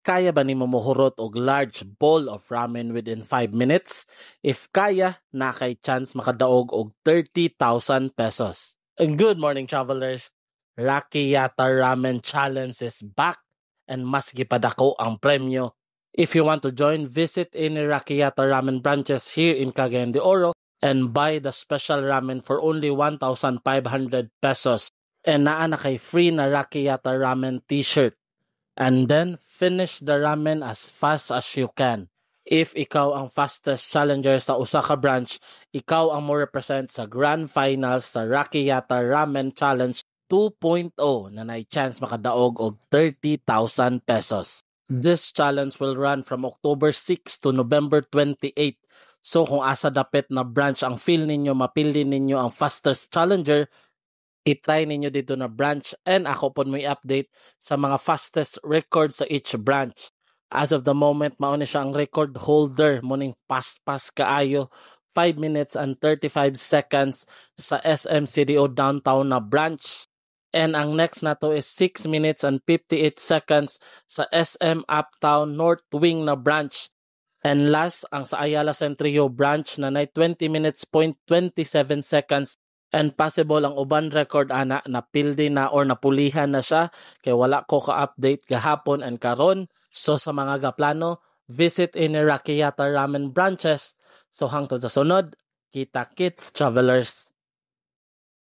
Kaya ba nimo mohurot og large bowl of ramen within 5 minutes? If kaya, na kay chance makadaog og 30,000 pesos. And good morning, travelers. Rakiyata Ramen Challenge is back and mas gipadako ang premyo. If you want to join, visit any Rakiyata Ramen branches here in Cagayan de Oro and buy the special ramen for only 1,500 pesos. And naa na kay free na Rakiyata Ramen t-shirt. And then finish the ramen as fast as you can. If ikaw ang fastest challenger sa usa ka branch, ikaw ang mo represent sa grand finals sa Rakiyata Ramen Challenge 2.0 na may chance makadaog og 30,000 pesos. This challenge will run from October 6 to November 28. So kung asa dapit na branch ang feel ninyo, mapili ninyo ang fastest challenger, i-try ninyo dito na branch and ako po mo i-update sa mga fastest record sa each branch. As of the moment, mauna siya ang record holder muning pas-pas kaayo 5 minutes and 35 seconds sa SM CDO downtown na branch. And ang next na to is 6 minutes and 58 seconds sa SM Uptown North Wing na branch. And last, ang sa Ayala Centrio branch na 20 minutes point 27 seconds. And possible ang uban record ana napildi na or napulihan na siya kay wala ko ka-update gahapon and karon. So sa mga gaplano, visit in Rakiyata Ramen branches. So hangtod sa sunod, kita kits travelers.